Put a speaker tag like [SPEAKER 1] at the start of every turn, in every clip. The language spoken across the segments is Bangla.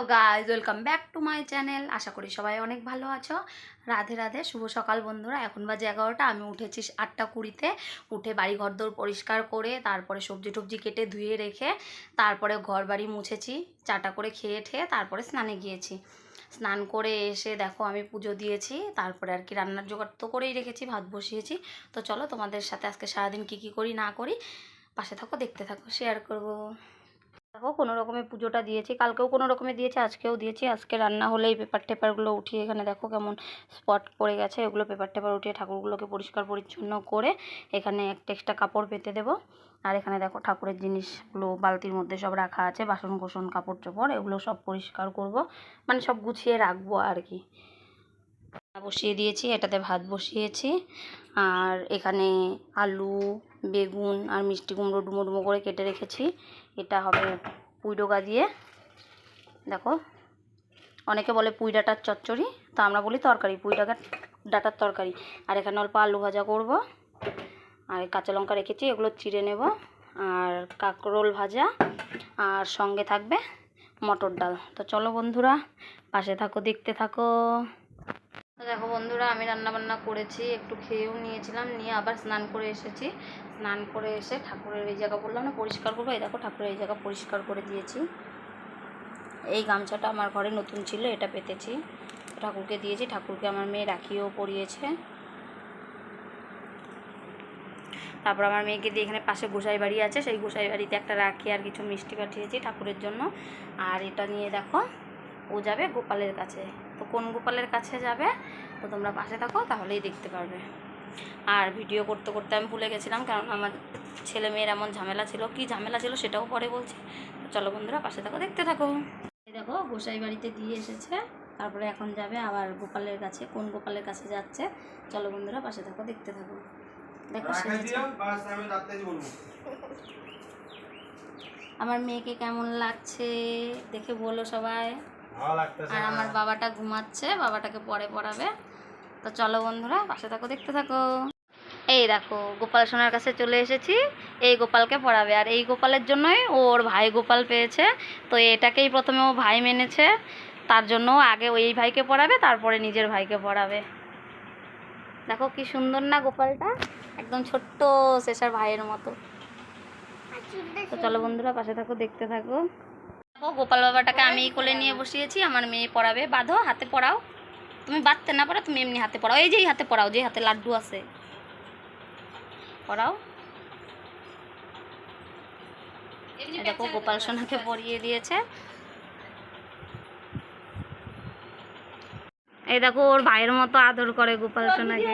[SPEAKER 1] Hello guys, welcome back to my channel. আশা করি সবাই অনেক ভালো আছো। রাধে রাধে, শুভ সকাল বন্ধুরা। এখন বাজে 11টা। আমি উঠেছি 8টা 20-তে। উঠে বাড়ি ঘর দৌড় পরিষ্কার করে তারপরে সবজি টবজি কেটে ধুয়ে রেখে তারপরে ঘর বাড়ি মুছেছি, চাটা করে খেয়ে ঠেয়ে তারপরে স্নানে গিয়েছি। স্নান করে এসে দেখো আমি পুজো দিয়েছি, তারপরে আর কি রান্নার জোগাড় তো করেই রেখেছি, ভাত বসিয়েছি। তো চলো তোমাদের সাথে আজকে সারাদিন কী করি না করি পাশে থাকো, দেখতে থাকো, শেয়ার করবো। দেখো কোনো রকমে পুজোটা দিয়েছি, কালকেও কোনো রকমে দিয়েছি, আজকেও দিয়েছি। আজকে রান্না হলে এই পেপার টেপারগুলো উঠিয়ে, এখানে দেখো কেমন স্পট পড়ে গেছে, এগুলো পেপার টেপার উঠিয়ে ঠাকুরগুলোকে পরিষ্কার পরিচ্ছন্ন করে এখানে একটা এক্সট্রা কাপড় পেতে দেবো। আর এখানে দেখো ঠাকুরের জিনিসগুলো বালতির মধ্যে সব রাখা আছে, বাসন কোসন কাপড় চোপড় এগুলো সব পরিষ্কার করব, মানে সব গুছিয়ে রাখবো আর কি। বসিয়ে দিয়েছি, এটাতে ভাত বসিয়েছি। আর এখানে আলু, বেগুন আর মিষ্টি কুমড়ো ডুমো ডুমো করে কেটে রেখেছি। এটা হবে পুঁই ডোগা দিয়ে, দেখো অনেকে বলে পুঁই ডাঁটার চচ্চড়ি, তো আমরা বলি তরকারি, পুঁই ডাঁটার তরকারি। আর এখানে অল্প আলু ভাজা করব, আর কাঁচা লঙ্কা রেখেছি, এগুলো চিড়ে নেব। আর কাঁকরোল ভাজা, আর সঙ্গে থাকবে মটর ডাল। তো চলো বন্ধুরা পাশে থাকো, দেখতে থাকো। দেখো বন্ধুরা, আমি রান্নাবান্না করেছি, একটু খেয়েও নিয়েছিলাম, নিয়ে আবার স্নান করে এসেছি। স্নান করে এসে ঠাকুরের এই জায়গা বললাম না পরিষ্কার করবো, এই দেখো ঠাকুরের এই জায়গা পরিষ্কার করে দিয়েছি। এই গামছাটা আমার ঘরে নতুন ছিল, এটা পেতেছি, ঠাকুরকে দিয়েছি। ঠাকুরকে আমার মেয়ে রাখিও পরিয়েছে। তারপর আমার মেয়েকে দিয়ে এখানে পাশে গোসাই বাড়ি আছে, সেই গোসাই বাড়িতে একটা রাখি আর কিছু মিষ্টি পাঠিয়েছি ঠাকুরের জন্য। আর এটা নিয়ে দেখো ও যাবে গোপালের কাছে। তো কোন গোপালের কাছে যাবে তো তোমরা পাশে থাকো, তাহলেই দেখতে পারবে। আর ভিডিও করতে করতে আমি ভুলে গেছিলাম, কারণ আমার ছেলে মেয়ের এমন ঝামেলা ছিল, কি ঝামেলা ছিল সেটাও পরে বলছি। চলো বন্ধুরা পাশে থাকো, দেখতে থাকো। এই দেখো গোসাই বাড়িতে দিয়ে এসেছে, তারপরে এখন যাবে আবার গোপালের কাছে। কোন গোপালের কাছে যাচ্ছে চলো বন্ধুরা পাশে থাকো, দেখতে থাকো। দেখো আমার মেয়েকে কেমন লাগছে দেখে বলো সবাই। আর আমার বাবাটা ঘুমাচ্ছে, বাবাটাকে পরে পড়াবে। তো চলো বন্ধুরা পাশে থাকো, দেখতে থাকো। এই দেখো গোপাল সোনার কাছে চলে এসেছি, এই গোপালকে পড়াবে। আর এই গোপালের জন্যই ওর ভাই গোপাল পেয়েছে, তো এটাকেই প্রথমে ও ভাই মেনেছে, তার জন্য আগে ওই ভাইকে পড়াবে, তারপরে নিজের ভাইকে পড়াবে। দেখো কি সুন্দর না গোপালটা, একদম ছোট্ট শেষার ভাইয়ের মতো। তো চলো বন্ধুরা পাশে থাকো, দেখতে থাকো। দেখো গোপাল বাবাটাকে আমি কোলে নিয়ে বসিয়েছি, আমার মেয়ে পড়াবে। বাঁধো, হাতে পড়াও, তুমি বাঁধতে না পারো, তুমি এমনি হাতে পড়াও, এই যে হাতে পড়াও, যে হাতে লাড্ডু আছে পড়াও। দেখো গোপাল সোনাকে পরিয়ে দিয়েছে। এই দেখো ওর ভাইয়ের মতো আদর করে গোপাল সোনাকে।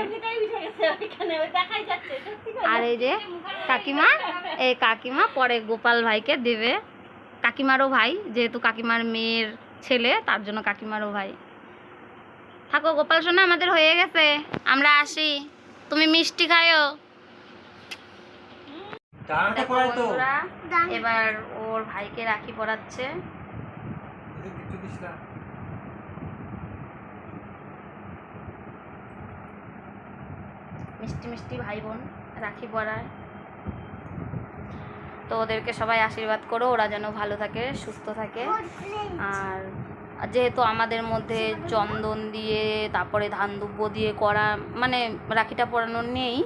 [SPEAKER 1] আর এই যে কাকিমা, এই কাকিমা পরে গোপাল ভাইকে দেবে, কাকিমারও ভাই, যেহেতু কাকিমার মেয়ের ছেলে তার জন্য কাকিমারও ভাই। থাকো গোপাল সোনা, আমাদের হয়ে গেছে, আমরা আসি, তুমি মিষ্টি খায়ও। এবার ওর ভাইকে রাখি পরাচ্ছে। মিষ্টি মিষ্টি ভাই বোন রাখি পরায়, তো ওদেরকে সবাই আশীর্বাদ করো, ওরা যেন ভালো থাকে, সুস্থ থাকে। আর যেহেতু আমাদের মধ্যে চন্দন দিয়ে তারপরে ধান দুব্য দিয়ে করা, মানে রাখিটা পরানো নেই,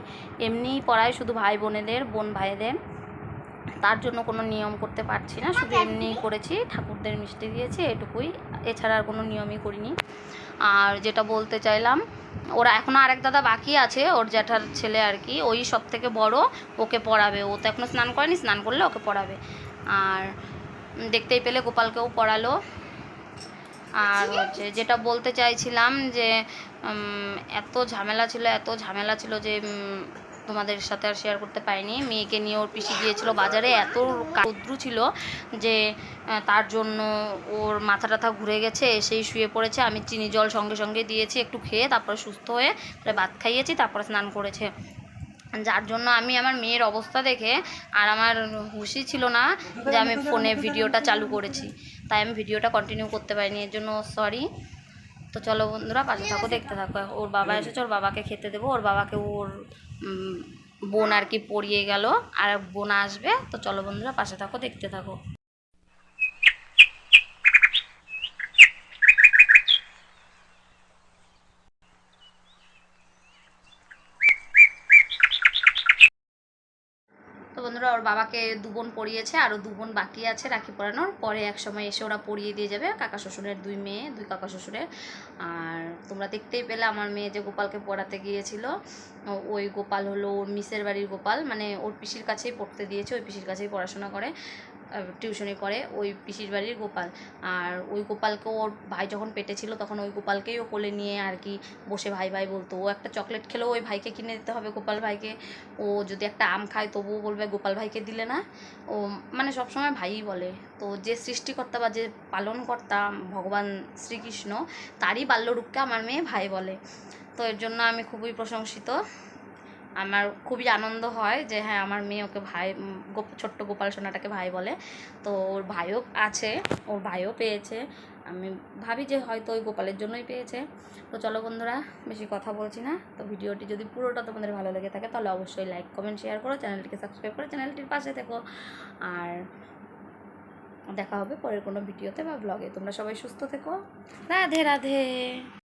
[SPEAKER 1] এমনিই পরায় শুধু ভাই বোনেদের, বোন ভাইদের, তার জন্য কোনো নিয়ম করতে পারছি না, শুধু এমনিই করেছি, ঠাকুরদের মিষ্টি দিয়েছি এটুকুই, এছাড়া আর কোনো নিয়মই করিনি। আর যেটা বলতে চাইলাম, ওরা এখনও আরেক দাদা বাকি আছে, ওর জ্যাঠার ছেলে আর কি, ওই সব থেকে বড়, ওকে পড়াবে। ও তো এখনও স্নান করেনি, স্নান করলে ওকে পড়াবে। আর দেখতেই পেলে গোপালকেও পড়ালো। আর হচ্ছে যেটা বলতে চাইছিলাম যে এত ঝামেলা ছিল যে তোমাদের সাথে আর শেয়ার করতে পারিনি। মেয়েকে নিয়ে ওর পিসি গিয়েছিল বাজারে, এত রৌদ্র ছিল যে তার জন্য ওর মাথা টাথা ঘুরে গেছে, এসেই শুয়ে পড়েছে। আমি চিনি জল সঙ্গে সঙ্গে দিয়েছি, একটু খেয়ে তারপরে সুস্থ হয়ে ভাত খাইয়েছি, তারপরে স্নান করেছে। যার জন্য আমি আমার মেয়ের অবস্থা দেখে আর আমার হুঁশই ছিল না যে আমি ফোনে ভিডিওটা চালু করেছি, তাই আমি ভিডিওটা কন্টিনিউ করতে পারিনি, এর জন্য সরি। তো চলো বন্ধুরা পাশে থাকো, দেখতে থাকো। ওর বাবা এসেছে, ওর বাবাকে খেতে দেবো, ওর বাবাকে ওর বোন আর কি পড়িয়ে গেল, আর বোন আসবে। তো চলো বন্ধুরা পাশে থাকো, দেখতে থাকো। ওর বাবাকে 2 বোন পরিয়েছে, আরও 2 বোন বাকি আছে রাখি পরানোর, পরে এক সময় এসে ওরা পরিয়ে দিয়ে যাবে। কাকা শ্বশুরের 2 মেয়ে, 2 কাকা শ্বশুরের। আর তোমরা দেখতেই পেলে আমার মেয়ে যে গোপালকে পড়াতে গিয়েছিল, ওই গোপাল হলো ওর মিসের বাড়ির গোপাল, মানে ওর পিসির কাছেই পড়তে দিয়েছে, ওই পিসির কাছেই পড়াশোনা করে, টিউশনি করে, ওই পিসির বাড়ির গোপাল। আর ওই গোপালকে ওর ভাই যখন পেটে ছিল তখন ওই গোপালকেই ও কোলে নিয়ে আর কি বসে ভাই ভাই বলতো। ও একটা চকলেট খেলেও ওই ভাইকে কিনে দিতে হবে, গোপাল ভাইকে। ও যদি একটা আম খায় তবুও বলবে গোপাল ভাইকে দিলে না। ও মানে সবসময় ভাইই বলে। তো যে সৃষ্টিকর্তা বা যে পালনকর্তা ভগবান শ্রীকৃষ্ণ, তারই বাল্যরূপকে আমার মেয়ে ভাই বলে। তো এর জন্য আমি খুবই প্রশংসিত। আমার খুবই আনন্দ হয় যে হ্যাঁ আমার মেয়ে ওকে ভাই, ছোট্ট গোপাল সোনাটাকে ভাই বলে। তো ওর ভাইও আছে, ওর ভাইও পেয়েছে। আমি ভাবি যে হয়তো ওই গোপালের জন্যই পেয়েছে। তো চলো বন্ধুরা, বেশি কথা বলছি না। তো ভিডিওটি যদি পুরোটা তোমাদের ভালো লেগে থাকে তাহলে অবশ্যই লাইক কমেন্ট শেয়ার করো, চ্যানেলটিকে সাবস্ক্রাইব করে চ্যানেলটির পাশে থেকো। আর দেখা হবে পরের কোনো ভিডিওতে বা ব্লগে। তোমরা সবাই সুস্থ থেকো। রাধে রাধে।